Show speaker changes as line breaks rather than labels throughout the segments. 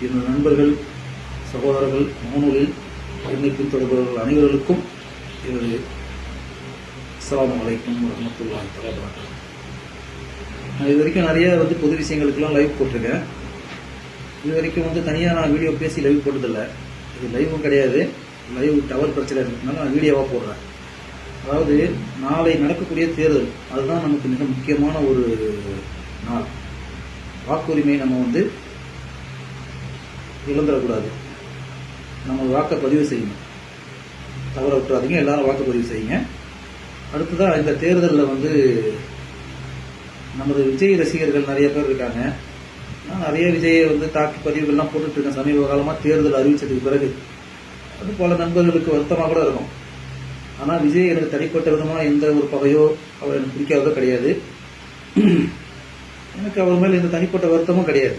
எனது நண்பர்கள், சகோதரர்கள், முகநூலில் என்னை பின்தொடர்பவர்கள் அனைவர்களுக்கும் எனது அஸ்ஸலாமு அலைக்கும் வரஹ்மத்துல்லாஹி வபரகாத்துஹு. நான் இது வரைக்கும் நிறைய பொது விஷயங்களுக்கெல்லாம் லைவ் போட்டிருக்கேன். இது வரைக்கும் தனியாக நான் வீடியோ பேசி லைவ் போட்டதில்லை. இது லைவும் கிடையாது, லைவ் டவர் பிரச்சனை இருக்கிறதுனால நான் வீடியோவாக போடுறேன். அதாவது நாளை நடக்கக்கூடிய தேர்தல் அதுதான் நமக்கு மிக முக்கியமான ஒரு நாள். வாக்குரிமையை நம்ம இழந்துடக்கூடாது. நம்ம வாக்கை பதிவு செய்யணும், தவற விட்டுறாதீங்க. எல்லாரும் வாக்குப்பதிவு செய்யுங்க. அடுத்ததான் இந்த தேர்தலில் நமது விஜய் ரசிகர்கள் நிறைய பேர் இருக்காங்க. நான் நிறைய விஜயை தாக்கி பதிவுகள்லாம் போட்டுட்டு இருக்கேன் சமீப காலமாக. தேர்தல் அறிவிச்சதுக்கு பிறகு அது பல நண்பர்களுக்கு வருத்தமாக கூட இருக்கும். ஆனால் விஜய் எனக்கு தனிப்பட்ட விதமாக எந்த ஒரு பகையோ அவர் எனக்கு பிடிக்காததோ கிடையாது. எனக்கு அவர் மேலே எந்த தனிப்பட்ட வருத்தமும் கிடையாது.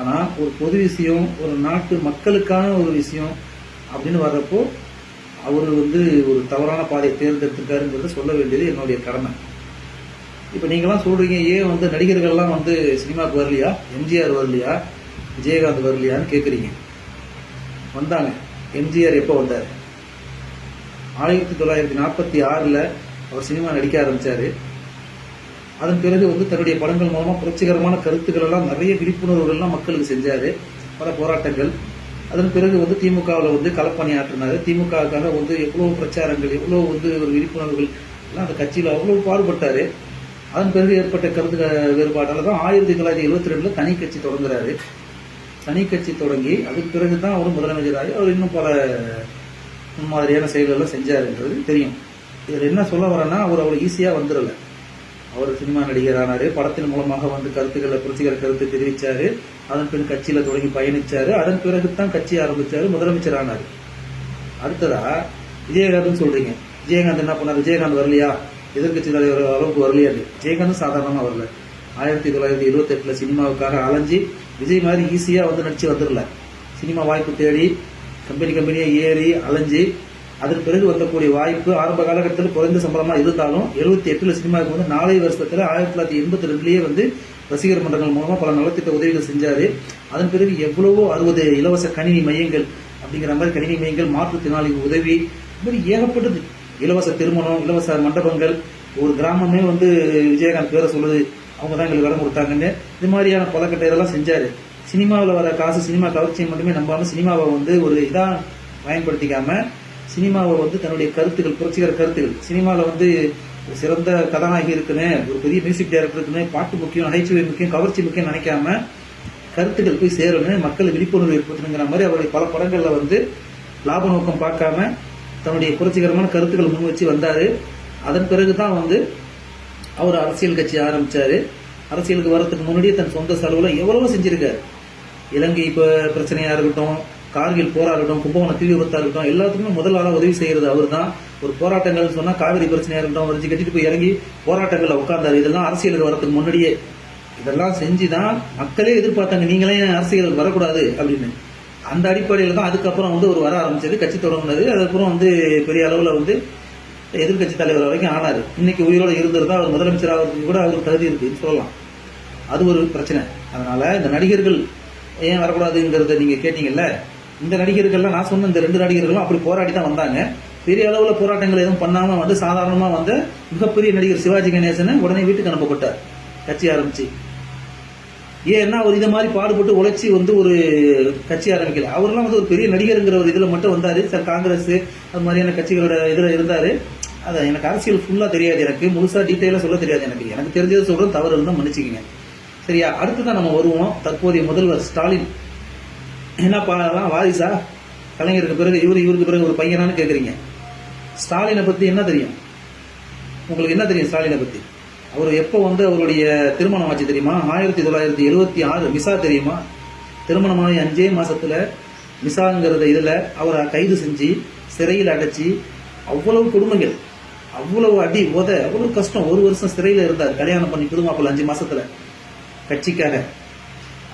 ஆனால் ஒரு பொது விஷயம், ஒரு நாட்டு மக்களுக்கான ஒரு விஷயம் அப்படின்னு வர்றப்போ அவர் ஒரு தவறான பாதையை தேர்ந்தெடுத்திருக்காருங்கிறத சொல்ல வேண்டியது என்னுடைய கடமை. இப்போ நீங்களாம் சொல்றீங்க, ஏன் நடிகர்கள்லாம் சினிமாவுக்கு வரலையா, எம்ஜிஆர் வரலையா, விஜயகாந்த் வரலையான்னு கேட்குறீங்க. வந்தாங்க. எம்ஜிஆர் எப்போ வந்தார்? 1946 அவர் சினிமா நடிக்க ஆரம்பித்தார். அதன் பிறகு தன்னுடைய படங்கள் மூலமாக புரட்சிகரமான கருத்துக்கள் எல்லாம் நிறைய விழிப்புணர்வுகள்லாம் மக்களுக்கு செஞ்சார். பல போராட்டங்கள். அதன் பிறகு திமுகவில் களப்பணியாற்றினார். திமுகவுக்காக எவ்வளோ பிரச்சாரங்கள், எவ்வளோ ஒரு விழிப்புணர்வுகள் எல்லாம் அந்த கட்சியில் அவ்வளோ பாடுபட்டார். அதன் பிறகு ஏற்பட்ட கருத்து வேறுபாட்டால் தான் 1972 தனி கட்சி தொடங்குறாரு. தனி கட்சி தொடங்கி அதுக்கு பிறகு தான் அவர் முதலமைச்சராகி அவர் இன்னும் பல மாதிரியான செயல்களெல்லாம் செஞ்சாருன்றது தெரியும். இதில் என்ன சொல்ல வரேன்னா, அவர் அவ்வளோ ஈஸியாக வந்துடல. அவர் சினிமா நடிகரானார். படத்தின் மூலமாக கருத்துக்களை புரட்சிகர கருத்து தெரிவித்தார். அதன் பின் கட்சியில் தொடங்கி பயணித்தார். அதன் பிறகு தான் கட்சி ஆரம்பித்தார், முதலமைச்சர் ஆனார். அடுத்ததா விஜயகாந்த் சொல்றீங்க. விஜயகாந்த் என்ன பண்ணார்? விஜயகாந்த் வரலையா, எதிர்கட்சி தலைவர் அளவுக்கு வரலையா? விஜயகாந்த் சாதாரணமாக வரல. 1978 சினிமாவுக்காக அலைஞ்சி விஜய் மாதிரி ஈஸியாக நடிச்சு வந்துடல. சினிமா வாய்ப்பு தேடி கம்பெனியாக ஏறி அலைஞ்சி அதன் பிறகு வந்தக்கூடிய வாய்ப்பு ஆரம்ப காலகட்டத்தில் குறைந்த சம்பளமாக இருந்தாலும் 78 சினிமாவுக்கு 4 வருஷத்தில் 1982 ரசிகர் மன்றங்கள் மூலமாக பல நலத்திட்ட உதவிகள் செஞ்சார். அதன் பிறகு எவ்வளவோ 60 இலவச கணினி மையங்கள் அப்படிங்கிற மாதிரி கணினி மையங்கள், மாற்றுத்திறனாளி உதவி, இது மாதிரி ஏகப்பட்டது. இலவச திருமணம், இலவச மண்டபங்கள், ஒரு கிராமமே விஜயகாந்த் பேரை சொல்லுது, அவங்க தான் எங்களுக்கு இடம் கொடுத்தாங்கன்னு. இது மாதிரியான பல கட்ட இதெல்லாம் செஞ்சாரு. சினிமாவில் வர காசு, சினிமா கவர்ச்சியை மட்டுமே நம்பாம சினிமாவை ஒரு இதாக பயன்படுத்திக்காம சினிமாவை தன்னுடைய கருத்துக்கள், புரட்சிகர கருத்துக்கள், சினிமாவில் சிறந்த கதாநாயகி இருக்குன்னு, ஒரு பெரிய மியூசிக் டைரக்டர் இருக்குன்னு, பாட்டு முக்கியம், நகைச்சுவை முக்கியம், கவர்ச்சி முக்கியம் நினைக்காம கருத்துக்கள் போய் சேரணும், மக்கள் விழிப்புணர்வு ஏற்படுத்தணுங்கிற மாதிரி அவருடைய பல படங்களில் லாப நோக்கம் பார்க்காம தன்னுடைய புரட்சிகரமான கருத்துக்கள் முன் வச்சு வந்தாரு. அதன் பிறகுதான் அவர் அரசியல் கட்சி ஆரம்பிச்சாரு. அரசியலுக்கு வரதுக்கு முன்னாடியே தன் சொந்த செலவுல எவ்வளவோ செஞ்சிருக்காரு. இலங்கை பிரச்சனையா இருக்கட்டும், கார்கில் போரா இருக்கட்டும், கும்பகோணம் தீ விபத்தா இருக்கட்டும், எல்லாத்துக்குமே முதல் ஆளா உதவி செய்யறது அவர் தான். ஒரு போராட்டங்கள் சொன்னா காவிரி பிரச்சனையா இருக்கட்டும், வரைஞ்சி கட்டிட்டு போய் இறங்கி போராட்டங்கள்ல உட்கார்ந்தாரு. இதெல்லாம் அரசியலுக்கு வரதுக்கு முன்னாடியே இதெல்லாம் செஞ்சுதான் மக்களே எதிர்பார்த்தாங்க, நீங்களே அரசியலுக்கு வரக்கூடாது அப்படின்னு. அந்த அடிப்படையில் தான் அதுக்கப்புறம் ஒரு வர ஆரம்பிச்சது, கட்சி தொடங்கினது. அதுக்கப்புறம் பெரிய அளவில் எதிர்கட்சி தலைவர் வரைக்கும் ஆனாரு. இன்னைக்கு உயிரோடு இருந்திருந்தா அவர் முதலமைச்சர் ஆகிறதுக்கு கூட அவருக்கு தகுதி இருக்குன்னு சொல்லலாம். அது ஒரு பிரச்சனை. அதனால இந்த நடிகர்கள் ஏன் வரக்கூடாதுங்கிறத நீங்க கேட்டீங்கல்ல, இந்த நடிகர்கள்லாம் நான் சொன்ன இந்த 2 நடிகர்களும் அப்படி போராடி தான் வந்தாங்க. பெரிய அளவில் போராட்டங்கள் எதுவும் பண்ணாம சாதாரணமா மிகப்பெரிய நடிகர் சிவாஜி கணேசன் உடனே வீட்டுக்கு அனுப்பப்பட்டார் கட்சி ஆரம்பிச்சு. ஏன்னா அவர் இதை மாதிரி பாடுபட்டு உழைச்சி ஒரு கட்சி ஆரம்பிக்கல. அவர்லாம் ஒரு பெரிய நடிகருங்கிற ஒரு இதுல மட்டும் வந்தாரு. சார் காங்கிரஸ் அது மாதிரியான கட்சிகளோட இதுல இருந்தாரு. அதை எனக்கு அரசியல் ஃபுல்லா தெரியாது, எனக்கு முழுசா டீட்டெயிலா சொல்ல தெரியாது. எனக்கு தெரிஞ்சதை சொல்றது தவறு இருந்தால் மன்னிச்சுக்கங்க, சரியா? அடுத்துதான் நம்ம வருவோம். தற்போதைய முதல்வர் ஸ்டாலின் என்ன பண்ணலாம்? வாரிசா? கலைஞருக்கு பிறகு இவருக்கு பிறகு ஒரு பையனான்னு கேட்குறீங்க. ஸ்டாலினை பத்தி என்ன தெரியும் உங்களுக்கு? என்ன தெரியும் ஸ்டாலினை பத்தி? அவர் எப்போ அவருடைய திருமணம் ஆச்சு தெரியுமா? 1976 மிசா தெரியுமா? திருமணமான 5 மாசத்துல மிசாங்கிறத இதுல அவரை கைது செஞ்சு சிறையில் அடைச்சி அவ்வளவு கொடுமைகள், அவ்வளவு அடி உத, அவ்வளவு கஷ்டம். 1 வருஷம் சிறையில் இருந்தார். கல்யாணம் பண்ணி புதுமாப்பிள்ள 5 மாசத்துல கட்சிக்காக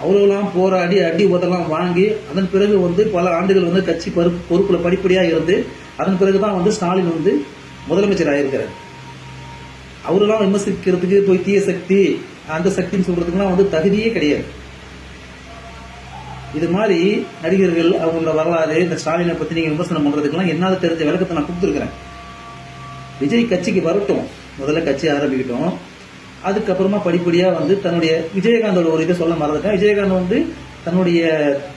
அவ்வளவுலாம் போராடி அடி உதெல்லாம் வாங்கி அதன் பிறகு பல ஆண்டுகள் கட்சி பொறுப்புல படிப்படியா இருந்து அதன் பிறகுதான் ஸ்டாலின் முதலமைச்சர் ஆயிருக்கிறார். அவரெல்லாம் விமர்சிக்கிறதுக்கு போய் தீய சக்தி அந்த சக்தின்னு சொல்றதுக்குலாம் தகுதியே கிடையாது. இது மாதிரி நடிகர்கள் அவங்களோட வரலாறு, இந்த ஸ்டாலினை பத்தி நீங்க விமர்சனம் பண்றதுக்கெல்லாம் என்னால தெரிஞ்ச விளக்கத்தை நான் கொடுத்துருக்கிறேன். விஜய் கட்சிக்கு வரட்டும், முதல்ல கட்சி ஆரம்பிக்கட்டும். அதுக்கப்புறமா படிப்படியா வந்து தன்னுடைய விஜயகாந்தோட ஒரு இதை சொல்ல மறந்துட்டேன். விஜயகாந்த் வந்து தன்னுடைய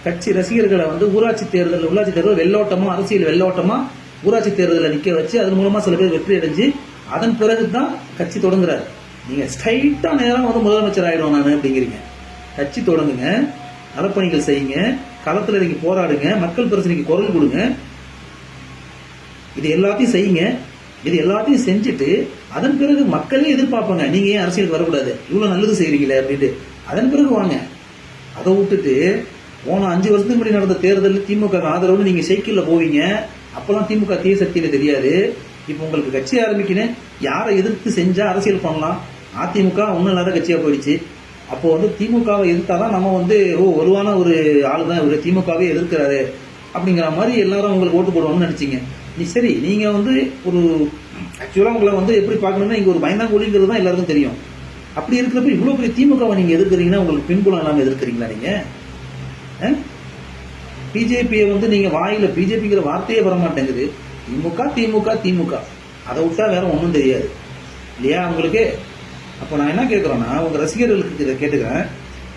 கட்சி ரசிகர்களை வந்து உள்ளாட்சி தேர்தல் வெள்ளோட்டமா, அரசியல் வெள்ளோட்டமா ஊராட்சி தேர்தலில் நிக்க வச்சு அதன் மூலமா சில பேர் வெற்றி அடைஞ்சு அதன் பிறகுதான் கட்சி தொடங்குறாரு. நீங்க ஸ்ட்ரைட்டா நேரம் வந்து முதலமைச்சர் ஆயிடும் நான் அப்படிங்கிறீங்க. கட்சி தொடங்குங்க, நலப்பணிகள் செய்யுங்க, களத்துல நீங்க போராடுங்க, மக்கள் பிரச்சனைக்கு குரல் கொடுங்க, இது எல்லாத்தையும் செய்யுங்க. இது எல்லாத்தையும் செஞ்சுட்டு அதன் பிறகு மக்களே எதிர்பார்ப்பாங்க, நீங்க ஏன் அரசியலுக்கு வரக்கூடாது, இவ்வளவு நல்லது செய்றீங்களே அப்படின்ட்டு. அதன் பிறகு வாங்க. அதை விட்டுட்டு போன 5 வருஷத்துக்கு முன்னாடி நடந்த தேர்தலில் திமுக ஆதரவு நீங்க சைக்கிள்ல போவீங்க. அப்பெல்லாம் திமுக தீய சக்தியில தெரியாது. இப்ப உங்களுக்கு கட்சி ஆரம்பிக்கணும், யாரை எதிர்த்து செஞ்சா அரசியல் பண்ணலாம். அதிமுக ஒன்னும் இல்லாத கட்சியா போயிடுச்சு. அப்போ வந்து திமுகவை எதிர்த்தாதான் நம்ம வந்து ஒருவான ஒரு ஆளு தான் இவரு திமுகவே எதிர்க்கிறாரு அப்படிங்கிற மாதிரி எல்லாரும் உங்களுக்கு ஓட்டு போடுவாங்கன்னு நினைச்சீங்க. சரி, நீங்க வந்து ஒரு ஆக்சுவலா உங்களை வந்து எப்படி பார்க்கணும்னா இங்க ஒரு பயந்தாங்கோலிங்கிறது தான் எல்லாருக்கும் தெரியும். அப்படி இருக்கிறப்ப இவ்வளவு பெரிய திமுகவை நீங்க எதிர்க்கிறீங்கன்னா உங்களுக்கு பின்புலம் இல்லாம எதிர்க்கிறீங்களா நீங்க? பிஜேபியை வந்து நீங்க வாயில பிஜேபிங்கிற வார்த்தையே வர மாட்டேங்குது. திமுக திமுக திமுக அதை விட்டா வேற ஒன்றும் தெரியாது இல்லையா உங்களுக்கு? அப்போ நான் என்ன கேட்கறேன்னா, உங்க ரசிகர்களுக்கு இதை கேட்டுக்கிறேன்,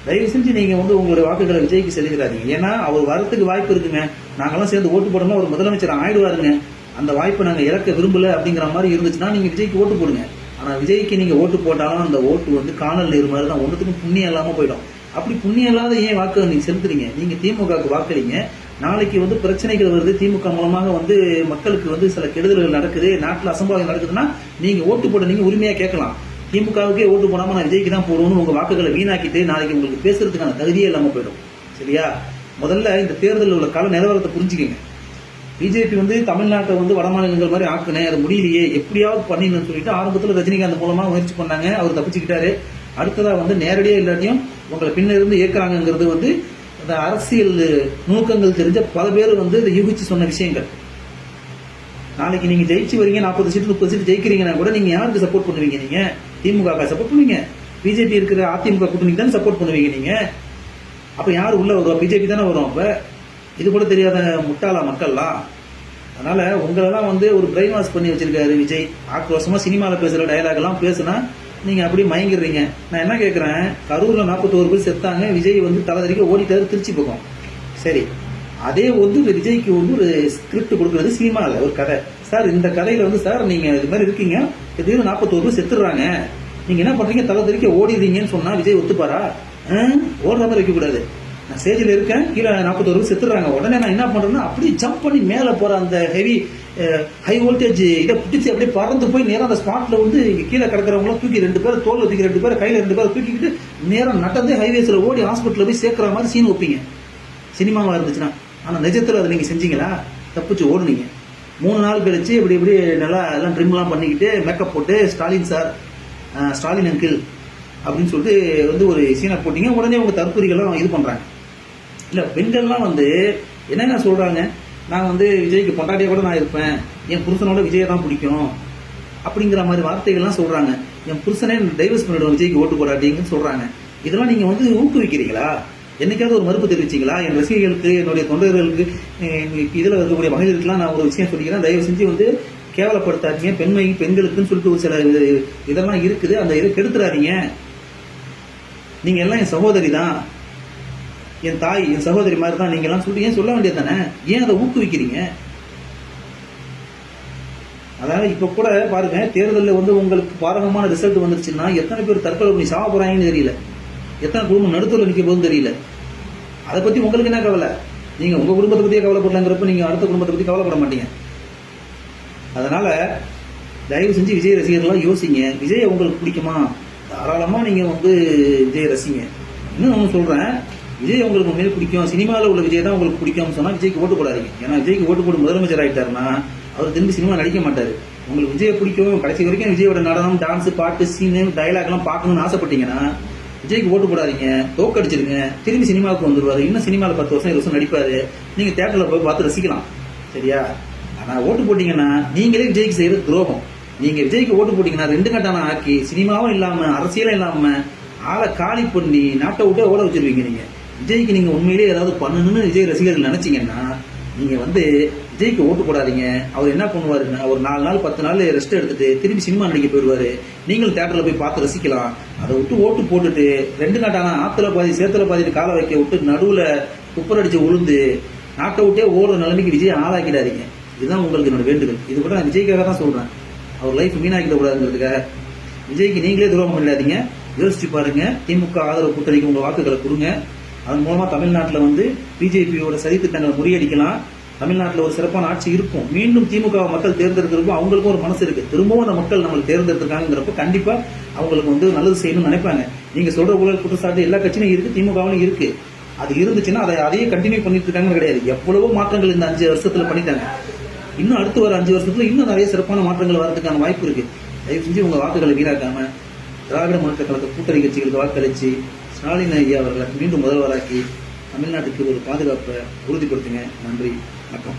தயவு செஞ்சு நீங்க வந்து உங்களுடைய வாக்குகளை விஜய்க்கு செலுத்துறாதீங்க. ஏன்னா அவர் வரத்துக்கு வாய்ப்பு இருக்குங்க. நாங்கெல்லாம் சேர்ந்து ஓட்டு போடணும், அவர் முதலமைச்சர் ஆயிடுவாருங்க, அந்த வாய்ப்பை நாங்க இறக்க விரும்பல அப்படிங்கிற மாதிரி இருந்துச்சுன்னா நீங்க விஜய்க்கு ஓட்டு போடுங்க. ஆனா விஜய்க்கு நீங்க ஓட்டு போட்டாலும் அந்த ஓட்டு வந்து காணல் நீர் மாதிரி தான், ஒன்றுத்துக்கும் புண்ணியம் இல்லாம போயிடும். அப்படி புண்ணியம் இல்லாத ஏன் வாக்கு நீங்க செலுத்துறீங்க? நீங்க திமுகவுக்கு வாக்களிங்க. நாளைக்கு வந்து பிரச்சனைகள் வருது, திமுக மூலமாக வந்து மக்களுக்கு வந்து சில கெடுதல்கள் நடக்குது, நாட்டில் அசம்பாவிதம் நடக்குதுன்னா நீங்க ஓட்டு போட நீங்க உரிமையா கேட்கலாம். திமுகவுக்கே ஓட்டு போடாம நான் விஜய்க்கு தான் போடுவோம்னு உங்க வாக்குகளை வீணாக்கிட்டு நாளைக்கு உங்களுக்கு பேசுறதுக்கான தகுதியே இல்லாம போயிடும். சரியா? முதல்ல இந்த தேர்தலில் உள்ள கால நிலவரத்தை புரிஞ்சுக்கங்க. பிஜேபி வந்து தமிழ்நாட்டை வந்து வடமாநிலங்கள் மாதிரி ஆக்குனேன், அது முடியலையே, எப்படியாவது பண்ணிடணும்னு சொல்லிட்டு ஆரம்பத்தில் ரஜினிகாந்த் மூலமா முயற்சி பண்ணாங்க, அவர் தப்பிச்சுக்கிட்டாரு. அடுத்ததா வந்து நேரடியா இல்லாட்டியும் உங்களை பின்ன இருந்து இயக்குறாங்கிறது வந்து அந்த அரசியல் நுணுக்கங்கள் தெரிஞ்ச பல பேர் வந்து இதை யூகிச்சு சொன்ன விஷயங்கள். நாளைக்கு நீங்க ஜெயிச்சு வரீங்க, 40 சீட்டு 30 சீட்டு ஜெயிக்கிறீங்கன்னா கூட நீங்க யாருக்கு சப்போர்ட் பண்ணுவீங்க? நீங்க திமுக சப்போர்ட் பண்ணுவீங்க. பிஜேபி இருக்கிற அதிமுக கூட்டணிக்கு தான் சப்போர்ட் பண்ணுவீங்க நீங்க. அப்ப யாரு உள்ள வருவா? பிஜேபி தானே வரும். அப்ப இது கூட தெரியாத முட்டாளா மக்கள்லாம்? அதனால உங்களெல்லாம் வந்து ஒரு பிரெயின் வாஷ் பண்ணி வச்சிருக்காரு விஜய். ஆக்ரோஷமா சினிமால பேசுற டயலாக் எல்லாம் பேசுனா நீங்க அப்படி மயங்கிடுறீங்க. நான் என்ன கேட்கிறேன், கரூர்ல 41 பேர் செத்தாங்க, விஜய் வந்து தலைதறிக்க ஓடிட்டாரு திருச்சி பக்கம். சரி, அதே வந்து விஜய்க்கு வந்து ஒரு ஸ்கிரிப்ட் கொடுக்கறது சினிமால ஒரு கதை. சார் இந்த கதையில வந்து சார் நீங்க இது மாதிரி இருக்கீங்க, திடீர்னு 41 பேர் செத்துடுறாங்க, நீங்க என்ன பண்றீங்க, தலைதறிக்க ஓடிடுறீங்கன்னு சொன்னா விஜய் ஒத்துப்பாரா? ஓடுற மாதிரி வைக்க கூடாது. நான் ஸ்டேஜில் இருக்கேன், கீழே 41 பேர் செத்துறாங்க, உடனே நான் என்ன பண்றேன்னா அப்படியே ஜம்ப் பண்ணி மேல போற அந்த ஹை வோல்டேஜ் இதை பிடிச்சி அப்படியே பறந்து போய் நேரம் அந்த ஸ்பாட்ல வந்து கீழே கிடக்கிறவங்களும் தூக்கி 2 பேர் தோல்ல தூக்கி 2 பேர் கையில 2 பேர் தூக்கிக்கிட்டு நேரம் நடந்து ஹைவேஸ்ல ஓடி ஹாஸ்பிட்டல் போய் சேர்க்கிற மாதிரி சீன் வைப்பீங்க சினிமாவா இருந்துச்சுன்னா. ஆனா நிஜத்துல அதை நீங்க செஞ்சீங்களா? தப்பிச்சு ஓடுனீங்க. 3 நாள் கழிச்சு இப்படி இப்படி நல்லா எல்லாம் ட்ரிம்லாம் பண்ணிக்கிட்டு மேக்கப் போட்டு ஸ்டாலின் சார், ஸ்டாலின் அங்கிள் அப்படின்னு சொல்லிட்டு வந்து ஒரு சீனை போட்டீங்க. உடனே உங்க தற்கொலைகள்லாம் இது பண்றாங்க. இல்ல பெண்கள்லாம் வந்து என்னென்ன சொல்றாங்க, நான் வந்து விஜய்க்கு பொண்டாட்டியா கூட நான் இருப்பேன், என் புருஷனோட விஜயை தான் பிடிக்கும் அப்படிங்கிற மாதிரி வார்த்தைகள்லாம் சொல்றாங்க. என் புருஷனே டைவர்ஸ் பண்ணிடுவோம் விஜய்க்கு ஓட்டு போடாட்டிங்கன்னு சொல்றாங்க. இதெல்லாம் நீங்க வந்து ஊக்குவிக்கிறீங்களா? என்னைக்காவது ஒரு மறுப்பு தெரிவிச்சீங்களா? என் ரசிகர்களுக்கு, என்னுடைய தொண்டர்களுக்கு, இதுல இருக்கக்கூடிய மகளிருக்குலாம் நான் ஒரு விஷயம் சொல்லிக்கிறேன், தயவு செஞ்சு வந்து கேவலப்படுத்தாதீங்க. பெண்களுக்குன்னு சொல்லிட்டு ஒரு சில இதெல்லாம் இருக்குது, அந்த இதை கெடுத்துறாதீங்க. நீங்க எல்லாம் என் சகோதரி தான், என் தாய், என் சகோதரி மாதிரி தான் நீங்க எல்லாம் சொல்லி ஏன் சொல்ல வேண்டியது தானே? ஏன் அதை ஊக்குவிக்கிறீங்க? அதாவது இப்ப கூட பாருங்க, தேர்தலில் வந்து உங்களுக்கு பாரகமான ரிசல்ட் வந்துருச்சுன்னா எத்தனை பேர் தற்கொலை பண்ணி சாவ போறாங்கன்னு தெரியல, எத்தனை குடும்பம் நடுத்தூர்ல நிக்க போகுதுன்னு தெரியல. அதை பத்தி உங்களுக்கு என்ன கவலை? நீங்க உங்க குடும்பத்தை பத்தியே கவலைப்படலாங்கிறப்ப நீங்க அடுத்த குடும்பத்தை பத்தி கவலைப்பட மாட்டீங்க. அதனால தயவு செஞ்சு விஜய் ரசிகர்கள்லாம் யோசிங்க. விஜய் உங்களுக்கு பிடிக்குமா? தாராளமா நீங்க வந்து விஜய் ரசிங்க. இன்னும் ஒன்று சொல்றேன், விஜய் உங்களுக்கு உண்மையிலே பிடிக்கும், சினிமாவில் உள்ள விஜய் தான் உங்களுக்கு பிடிக்கும்னு சொன்னா விஜய்க்கு ஓட்டு போடாதீங்க. ஏன்னா விஜய்க்கு ஓட்டு போட்டு முதலமைச்சர் ஆயிட்டாருன்னா அவர் திரும்பி சினிமா நடிக்க மாட்டாரு. உங்களுக்கு விஜய் பிடிக்கும், கடைசி வரைக்கும் விஜயோட நடனம், டான்ஸ், பாட்டு, சீனு, டைலாக் எல்லாம் பார்க்கணும்னு ஆசைப்பட்டீங்கன்னா விஜய்க்கு ஓட்டு போடாதீங்க, தோக்கடிச்சிருங்க. திரும்பி சினிமாவுக்கு வந்துருவாரு, இன்னும் சினிமாவில் 10 வருஷம் 20 வருஷம் நடிப்பாரு, நீங்க தியேட்டர்ல போய் பார்த்து ரசிக்கலாம். சரியா? ஆனா ஓட்டு போட்டீங்கன்னா நீங்களே விஜய்க்கு செய்யறது துரோகம். நீங்க விஜய்க்கு ஓட்டு போட்டீங்கன்னா 2 கட்டான ஆக்கி சினிமாவும் இல்லாம அரசியலும் இல்லாம ஆளை காலி பண்ணி நாட்டை விட்டே ஓட வச்சிருவீங்க. நீங்க விஜய்க்கு நீங்க உண்மையிலேயே ஏதாவது பண்ணணும்னு விஜய் ரசிகர்கள் நினைச்சீங்கன்னா நீங்க வந்து விஜய்க்கு ஓட்டு போடாதீங்க. அவர் என்ன பண்ணுவாருன்னா ஒரு 4 நாள் 10 நாள் ரெஸ்ட் எடுத்துட்டு திரும்பி சினிமா நடிக்க போயிடுவாரு. நீங்களும் தியேட்டர்ல போய் பார்த்து ரசிக்கலாம். அதை விட்டு ஓட்டு போட்டுட்டு 2 நாட்டான ஆத்துல பாதி சேத்துல பாதி காலை வைக்க விட்டு நடுவுல குப்பர் அடிச்சு உளுந்து நாட்டை விட்டே ஓடுற நிலைமைக்கு விஜய் ஆளாக்கிடாதீங்க. இதுதான் உங்களுக்கு என்னோட வேண்டுதல். இது கூட நான் விஜய்க்காக தான் சொல்றேன். அவர் லைஃப் வீணாக்கிட கூடாதுங்கிறதுக்காக. விஜய்க்கு நீங்களே துரோகம் பண்ணிடாதீங்க. யோசிச்சு பாருங்க. திமுக ஆதரவு கூட்டணிக்கு உங்க வாக்குகளை கொடுங்க. அதன் மூலமா தமிழ்நாட்டில் வந்து பிஜேபியோட சதி திட்டங்களை முறியடிக்கலாம். தமிழ்நாட்டில் ஒரு சிறப்பான ஆட்சி இருக்கும். மீண்டும் திமுக மக்கள் தேர்ந்தெடுக்கிறப்போ அவங்களுக்கும் ஒரு மனசு இருக்கு. திரும்பவும் அந்த மக்கள் நம்மளுக்கு தேர்ந்தெடுத்திருக்காங்கிறப்ப கண்டிப்பா அவங்களுக்கு வந்து நல்லது செய்யணும்னு நினைப்பாங்க. நீங்க சொல்ற ஊழல் குற்றச்சாட்டு எல்லா கட்சியும் இருக்கு, திமுகவும் இருக்கு. அது இருந்துச்சுன்னா அதையே கண்டினியூ பண்ணிட்டு இருக்காங்கன்னு கிடையாது. எவ்வளவோ மாற்றங்கள் இந்த 5 வருஷத்துல பண்ணிட்டாங்க. இன்னும் அடுத்து வர 5 வருஷத்துல இன்னும் நிறைய சிறப்பான மாற்றங்கள் வரதுக்கான வாய்ப்பு இருக்கு. தயவு செஞ்சு உங்க வாக்குகளை வீணாக்காம திராவிட முன்னேற்ற கழக கூட்டணி கட்சிகளுக்கு வாக்களிச்சு ஸ்டாலின் ஐயா அவர்களை மீண்டும் முதல்வராக்கி தமிழ்நாட்டுக்கு ஒரு பாதுகாப்பை உறுதிப்படுத்துங்க. நன்றி, வணக்கம்.